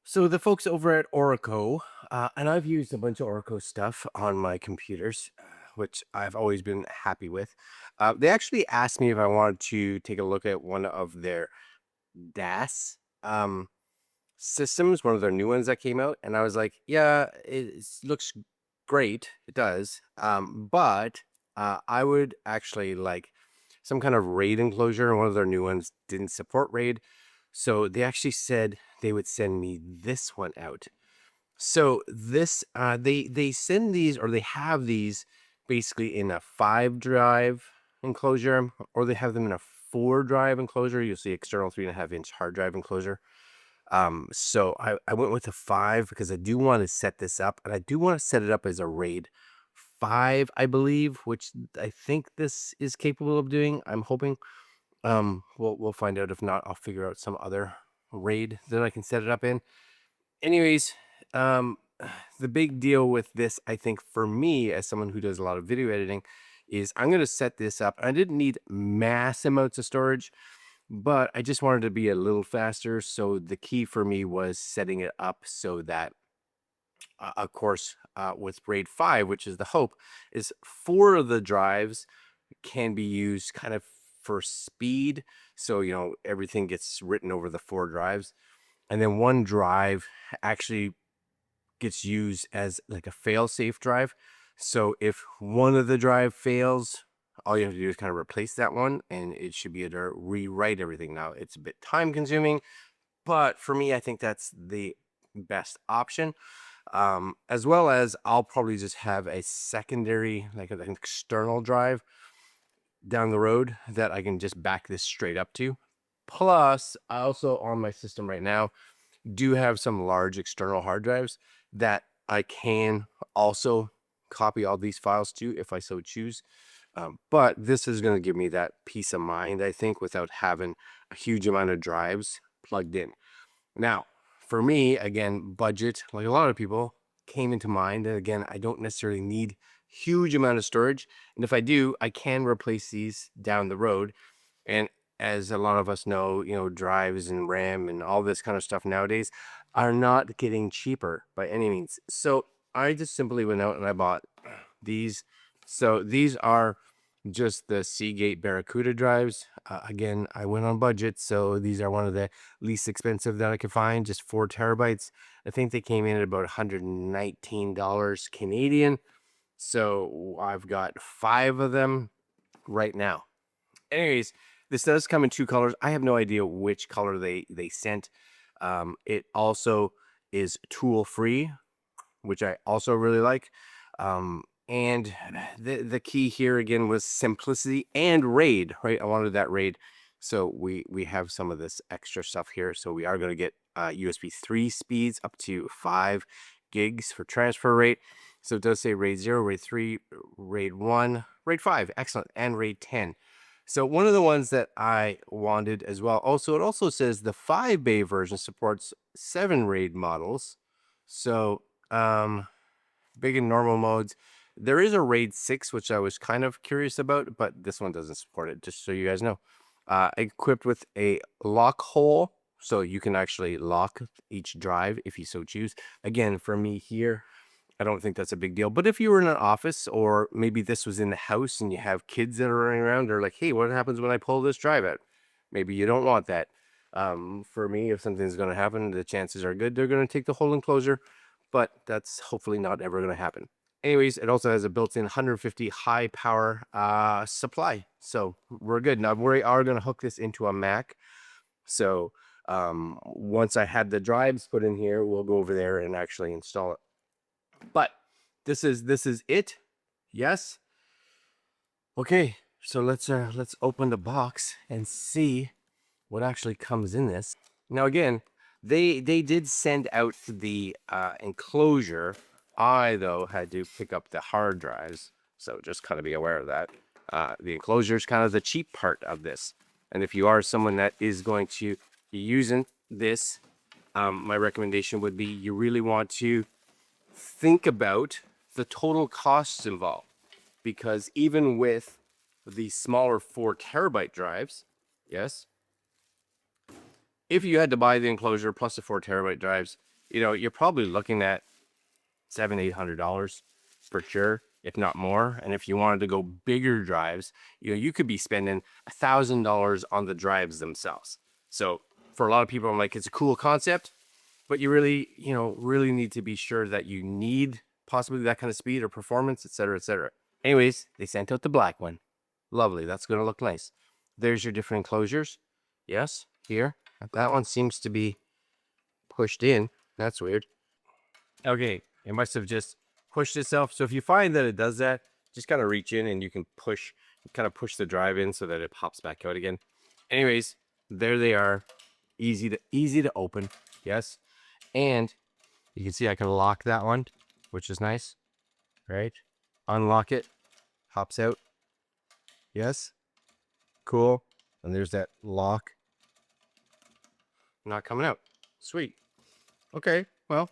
So the folks over at ORICO, and I've used a bunch of ORICO stuff on my computers, which I've always been happy with. They actually asked me if I wanted to take a look at one of their DAS systems, one of their new ones that came out, and I was like, "Yeah, looks great. It does, but I would actually like some kind of RAID enclosure. One of their new ones didn't support RAID, so they actually said they would send me this one out. So this they send these, or they have these basically in a 5 drive enclosure, or they have them in a 4 drive enclosure. You'll see external 3.5 inch hard drive enclosure. So I went with a 5 because I do want to set this up, and I do want to set it up as a RAID 5, I believe, which I think this is capable of doing. I'm hoping. We'll find out. If not, I'll figure out some other RAID that I can set it up in. Anyways, um, the big deal with this, I think, for me as someone who does a lot of video editing, is I'm going to set this up. I didn't need mass amounts of storage, but I just wanted to be a little faster. So the key for me was setting it up so that, of course, with RAID 5, which is the hope, is 4 of the drives can be used kind of for speed. So, everything gets written over the 4 drives. And then one drive actually gets used as like a fail-safe drive. So if one of the drive fails, all you have to do is kind of replace that one, and it should be able to rewrite everything. Now, it's a bit time consuming, but for me, I think that's the best option. As well as I'll probably just have a secondary, like an external drive down the road that I can just back this straight up to. Plus, I also on my system right now do have some large external hard drives that I can also copy all these files to if I so choose. But this is going to give me that peace of mind, I think, without having a huge amount of drives plugged in. Now, for me, again, budget, like a lot of people, came into mind. And again, I don't necessarily need huge amount of storage. And if I do, I can replace these down the road. And as a lot of us know, drives and RAM and all this kind of stuff nowadays are not getting cheaper by any means. So I just simply went out and I bought these. So these are just the Seagate Barracuda drives. Again, I went on budget, so these are one of the least expensive that I could find, just 4 terabytes. I think they came in at about $119 Canadian. So I've got 5 of them right now. Anyways, this does come in 2 colors. I have no idea which color they sent. It also is tool free, which I also really like. And the key here again was simplicity and RAID, right? I wanted that RAID. So we have some of this extra stuff here. So we are going to get USB 3 speeds up to 5 gigs for transfer rate. So it does say RAID 0, RAID 3, RAID 1, RAID 5, excellent, and RAID 10. So one of the ones that I wanted as well. Also, it also says the 5-bay version supports 7 RAID models. So big and normal modes. There is a RAID 6, which I was kind of curious about, but this one doesn't support it, just so you guys know. Equipped with a lock hole, so you can actually lock each drive if you so choose. Again, for me here, I don't think that's a big deal. But if you were in an office, or maybe this was in the house and you have kids that are running around, they're like, hey, what happens when I pull this drive out? Maybe you don't want that. For me, if something's going to happen, the chances are good they're going to take the whole enclosure, but that's hopefully not ever going to happen. Anyways, it also has a built-in 150 high power supply. So we're good. Now we are going to hook this into a Mac. So once I had the drives put in here, we'll go over there and actually install it. But this is it. Yes. Okay. So let's open the box and see what actually comes in this. Now again, they did send out the enclosure. I though had to pick up the hard drives, so just kind of be aware of that. The enclosure is kind of the cheap part of this, and if you are someone that is going to be using this, my recommendation would be you really want to think about the total costs involved, because even with the smaller 4 terabyte drives, yes, if you had to buy the enclosure plus the 4 terabyte drives, you know, you're probably looking at $700-800 for sure, if not more. And if you wanted to go bigger drives, you know, you could be spending $1,000 on the drives themselves. So for a lot of people, I'm like, it's a cool concept, but you really, you know, really need to be sure that you need possibly that kind of speed or performance, etc., etc. Anyways, they sent out the black one. Lovely. That's going to look nice. There's your different enclosures. Yes, here. That one seems to be pushed in. That's weird. Okay, it must have just pushed itself. So if you find that it does that, just kind of reach in and you can push, kind of push the drive in so that it pops back out again. Anyways, there they are. Easy to open. Yes. And you can see I can lock that one, which is nice, right? Unlock it, pops out. Yes. Cool. And there's that lock. Not coming out. Sweet. Okay, well,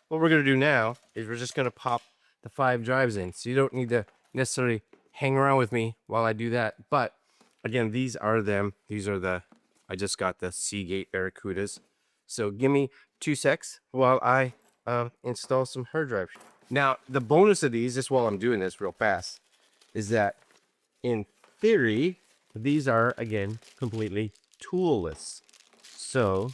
what we're going to do now is we're just going to pop the 5 drives in. So you don't need to necessarily hang around with me while I do that. But again, these are them. These are the, I just got the Seagate Barracudas. So give me 2 secs while I install some hard drive. Now, the bonus of these, just while I'm doing this real fast, is that in theory, these are, again, completely toolless. So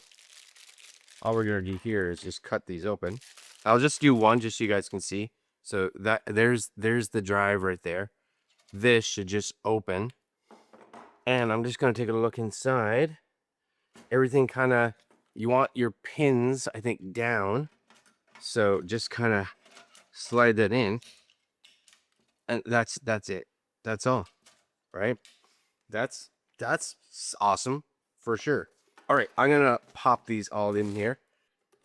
all we're going to do here is just cut these open. I'll just do one just so you guys can see. So that there's the drive right there. This should just open. And I'm just going to take a look inside. Everything kind of, you want your pins, I think, down. So just kind of slide that in. And that's it. That's all. Right? That's awesome for sure. All right, I'm going to pop these all in here.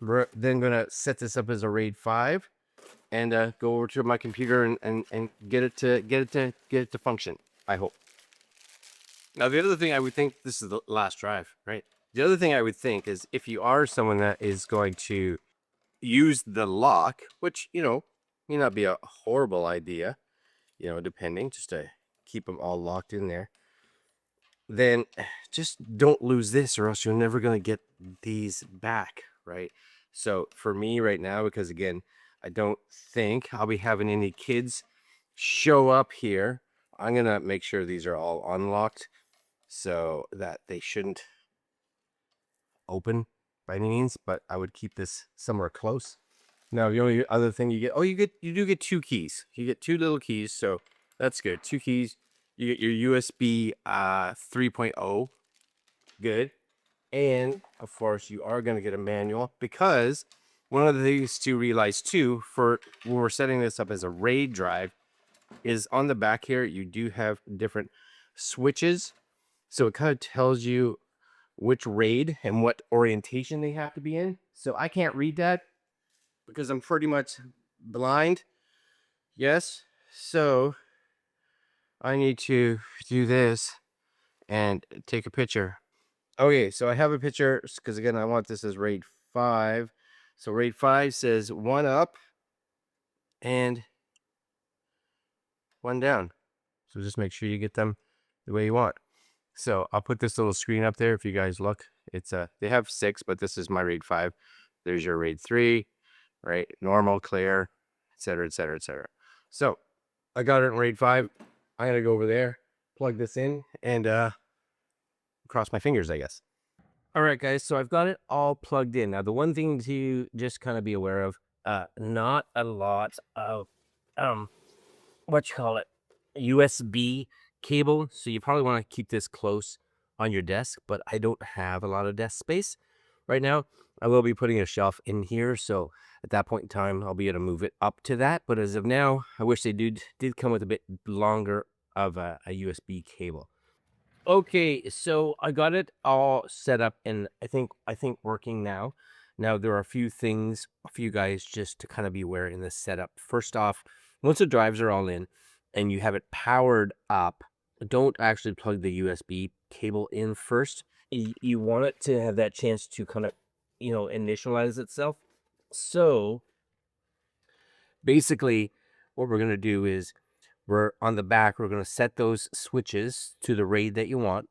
We're then going to set this up as a RAID 5 and go over to my computer and get it to function, I hope. Now, the other thing I would think, this is the last drive, right? The other thing I would think is if you are someone that is going to use the lock, which, you know, may not be a horrible idea, you know, depending, just to keep them all locked in there, then just don't lose this or else you're never going to get these back, right? So for me right now, because again, I don't think I'll be having any kids show up here, I'm going to make sure these are all unlocked so that they shouldn't open by any means, but I would keep this somewhere close. Now, the only other thing you get, you do get 2 keys. You get 2 little keys, so that's good. 2 keys. You get your USB 3.0. Good. And of course, you are going to get a manual, because one of the things to realize too, for when we're setting this up as a RAID drive, is on the back here, you do have different switches. So it kind of tells you which RAID and what orientation they have to be in. So I can't read that because I'm pretty much blind. Yes. So I need to do this and take a picture. Okay, so I have a picture because again, I want this as RAID 5. So RAID 5 says 1 up and 1 down. So just make sure you get them the way you want. So I'll put this little screen up there if you guys look. It's they have 6, but this is my RAID 5. There's your RAID 3, right? Normal, clear, etc., etc., etc. So I got it in RAID 5. I'm gonna go over there, plug this in, and cross my fingers, I guess. All right, guys, so I've got it all plugged in. Now, the one thing to just kind of be aware of, not a lot of, what you call it, USB cable. So you probably want to keep this close on your desk, but I don't have a lot of desk space right now. I will be putting a shelf in here, so at that point in time, I'll be able to move it up to that. But as of now, I wish they did come with a bit longer of a USB cable. Okay, so I got it all set up and I think working now. Now there are a few things for you guys just to kind of be aware in this setup. First off, once the drives are all in and you have it powered up, don't actually plug the USB cable in first. You want it to have that chance to kind of, you know, initialize itself. So basically what we're going to do is we're on the back, we're going to set those switches to the RAID that you want.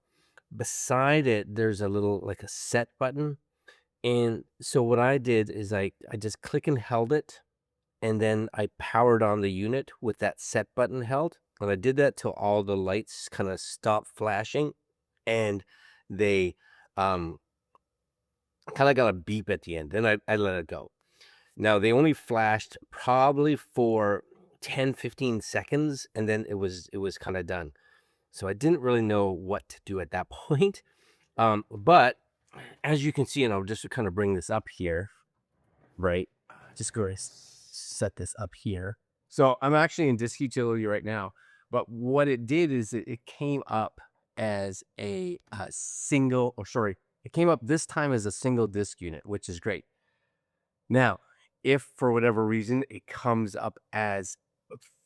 Beside it, there's a little, like a set button. And so what I did is I just click and held it, and then I powered on the unit with that set button held, and I did that till all the lights kinda stopped flashing, and they, um, kinda got a beep at the end, then I let it go. Now, they only flashed probably for 10, 15 seconds, and then it was kinda done. So I didn't really know what to do at that point, but as you can see, and I'll just kind of bring this up here, right? Just go to set this up here. So I'm actually in disk utility right now, but what it did is it came up as a single, or sorry, it came up this time as a single disk unit, which is great. Now, if for whatever reason it comes up as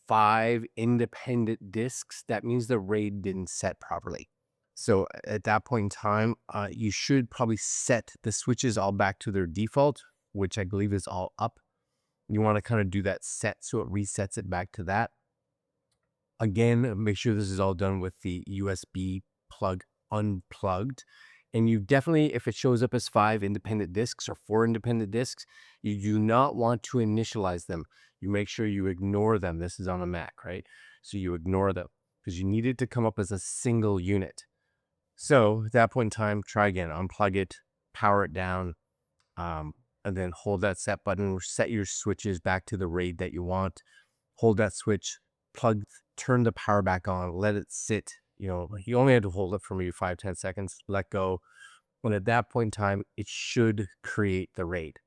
5 independent disks, that means the RAID didn't set properly. So at that point in time, you should probably set the switches all back to their default, which I believe is all up. You want to kind of do that set so it resets it back to that. Again, make sure this is all done with the USB plug unplugged. And you definitely, if it shows up as 5 independent disks or 4 independent disks, you do not want to initialize them. You make sure you ignore them. This is on a Mac, right? So you ignore them because you need it to come up as a single unit. So at that point in time, try again, unplug it, power it down, and then hold that set button, set your switches back to the RAID that you want, hold that switch, plug, turn the power back on, let it sit. Like you only had to hold it for maybe 5, 10 seconds, let go. And at that point in time, it should create the RAID.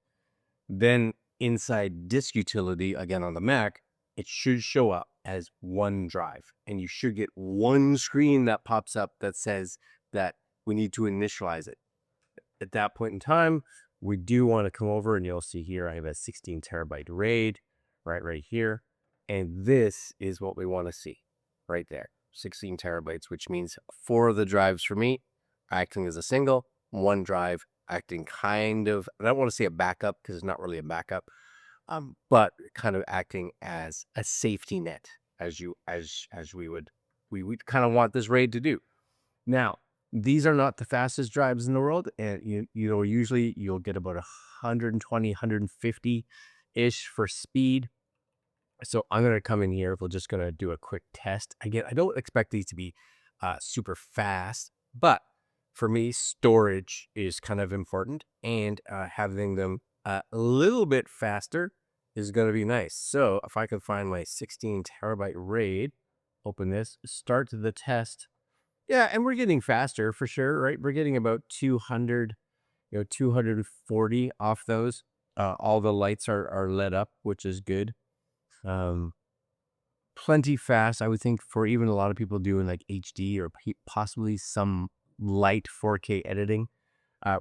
Then inside disk utility, again on the Mac, it should show up as one drive. And you should get one screen that pops up that says that we need to initialize it. At that point in time, we do want to come over, and you'll see here I have a 16 terabyte RAID right here. And this is what we want to see right there. 16 terabytes, which means 4 of the drives for me acting as a single, one drive acting kind of, I don't want to say a backup because it's not really a backup, but kind of acting as a safety net, as we would kind of want this RAID to do. Now, these are not the fastest drives in the world, and usually you'll get about 120, 150-ish for speed. So I'm going to come in here. We're just going to do a quick test. Again, I don't expect these to be super fast, but for me, storage is kind of important, and having them a little bit faster is going to be nice. So if I can find my 16 terabyte RAID, open this, start the test. Yeah, and we're getting faster for sure, right? We're getting about 200, 240 off those. All the lights are lit up, which is good. Um, Plenty fast, I would think, for even a lot of people doing like HD or possibly some light 4K editing.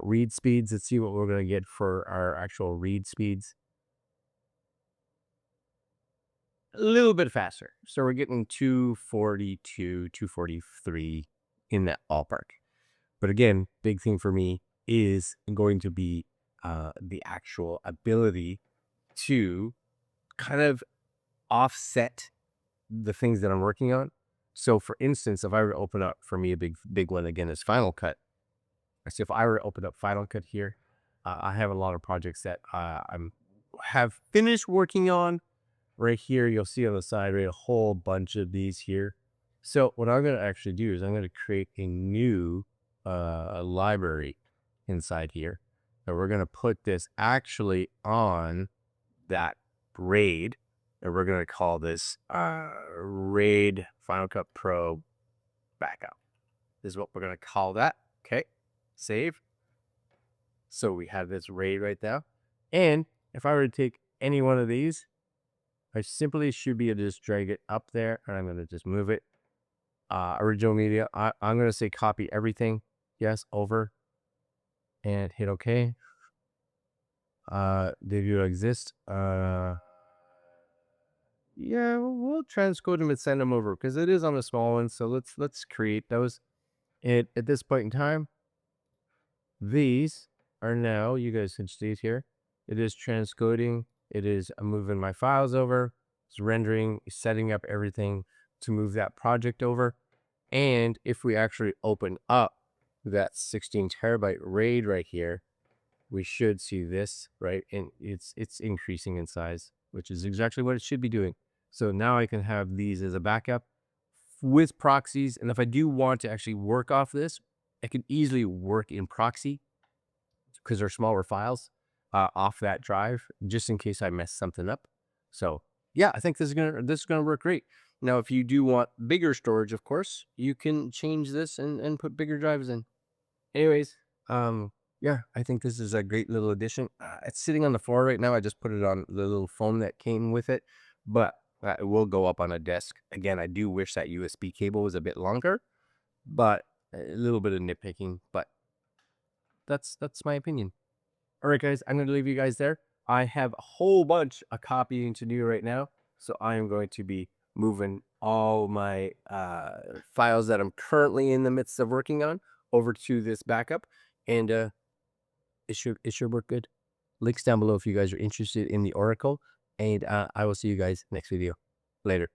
Read speeds, let's see what we're going to get for our actual read speeds. A little bit faster. So we're getting 242, 243 in that ballpark. But again, big thing for me is going to be the actual ability to kind of offset the things that I'm working on. So for instance, if I were to open up, for me, a big one again is Final Cut. So if I were to open up Final Cut here, I have a lot of projects that have finished working on. Right here, you'll see on the side, right, a whole bunch of these here. So what I'm going to actually do is I'm going to create a new library inside here. And we're going to put this actually on that RAID. And we're going to call this RAID Final Cut Pro Backup. This is what we're going to call that. Okay, save. So we have this RAID right now. And if I were to take any one of these, I simply should be able to just drag it up there, and I'm going to just move it. Original media, I'm going to say copy everything. Yes, over. And hit OK. Did you exist? Yeah, we'll transcode them and send them over because it is on a small one. So let's create those. And at this point in time, these are now, you guys can see it here. It is transcoding. It is moving my files over. It's rendering, setting up everything to move that project over. And if we actually open up that 16 terabyte RAID right here, we should see this, right? And it's increasing in size, which is exactly what it should be doing. So now I can have these as a backup with proxies. And if I do want to actually work off this, I can easily work in proxy because they're smaller files off that drive, just in case I mess something up. So yeah, I think this is gonna work great. Now, if you do want bigger storage, of course, you can change this and put bigger drives in. Anyways, yeah, I think this is a great little addition. It's sitting on the floor right now. I just put it on the little phone that came with it, but it will go up on a desk. Again, I do wish that USB cable was a bit longer, but a little bit of nitpicking. But that's my opinion. All right, guys, I'm going to leave you guys there. I have a whole bunch of copying to do right now, so I am going to be moving all my files that I'm currently in the midst of working on over to this backup, and it should work good. Links down below if you guys are interested in the Oracle, and I will see you guys next video. Later.